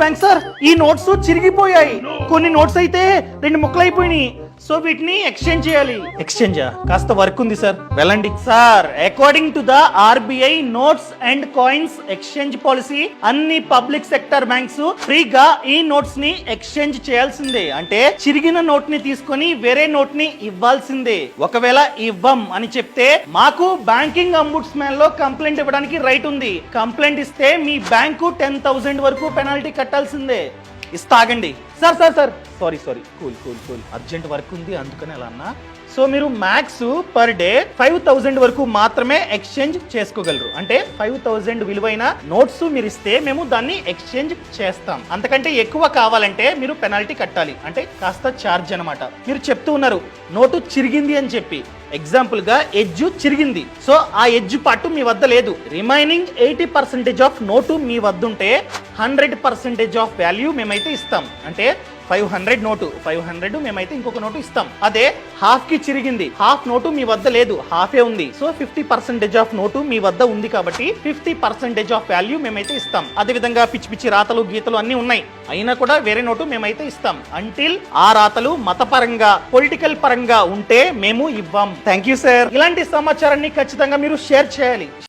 Bank sir ఈ notes చిరిగిపోయాయి. కొన్ని notes అయితే 2 ముక్కలు అయిపోయినాయి. సో వీటిని ఎక్స్చేంజ్ చేయాలి. ఎక్స్చేంజా? కాస్త వర్క్ ఉంది సార్, వెళ్ళండి. Sir, according to the RBI notes and coins exchange policy అన్ని పబ్లిక్ సెక్టర్ బ్యాంక్స్ ఫ్రీగా ఈ నోట్స్ ని ఎక్స్చేంజ్ చేయాల్సిందే. అంటే చిరిగిన నోట్ ని తీసుకొని వేరే నోట్ ని ఇవ్వాల్సిందే. ఒకవేళ ఇవ్వం అని చెప్తే మాకు బ్యాంకింగ్ అంబుడ్స్మన్ లో కంప్లైంట్ ఇవ్వడానికి రైట్ ఉంది. కంప్లైంట్ ఇస్తే మీ బ్యాంకు 10,000 వరకు పెనాల్టీ కట్టాల్సిందే. ఇస్తాగండి. Sir sir sir sorry cool urgent work ఉంది అందుకని అలా అన్నా. సో మీరు మ్యాక్స్ పర్ డే 5,000 వరకు మాత్రమే ఎక్స్చేంజ్ చేసుకోగలరు. అంటే 5,000 విలువైన నోట్స్ మీరు ఇస్తే మేము దాన్ని ఎక్స్చేంజ్ చేస్తాం. అంతకంటే ఎక్కువ కావాలంటే మీరు పెనాల్టీ కట్టాలి. అంటే కాస్త ఛార్జ్ అనమాట. మీరు చెప్తూ ఉన్నారు నోటు చిరిగింది అని చెప్పి. ఎగ్జాంపుల్ గా ఎడ్జ్ చిరిగింది. సో ఆ ఎడ్జ్ పార్ట్ మీ వద్ద లేదు. రిమైనింగ్ 80% ఆఫ్ నోటు మీ వద్ద ఉంటే 100% ఆఫ్ వాల్యూ మేమైతే ఇస్తాం. అంటే 500 నోటు 500 మేమైతే ఇంకొక నోటు ఇస్తాం. అదే హాఫ్ కి చిరిగింది, హాఫ్ నోటు మీ వద్ద లేదు, హాఫే ఉంది. సో 50% ఆఫ్ నోటు మీ వద్ద ఉంది కాబట్టి 50% ఆఫ్ వాల్యూ మేమైతే ఇస్తాం. అదే విధంగా పిచ్చి పిచ్చి రాతలు గీతలు అన్ని ఉన్నాయి అయినా కూడా వేరే నోటు మేమైతే ఇస్తాం. అంటిల్ ఆ రాతలు మతపరంగా పొలిటికల్ పరంగా ఉంటే మేము ఇవ్వం. Thank you sir. ఇలాంటి సమాచారాన్ని ఖచ్చితంగా మీరు షేర్ చేయాలి.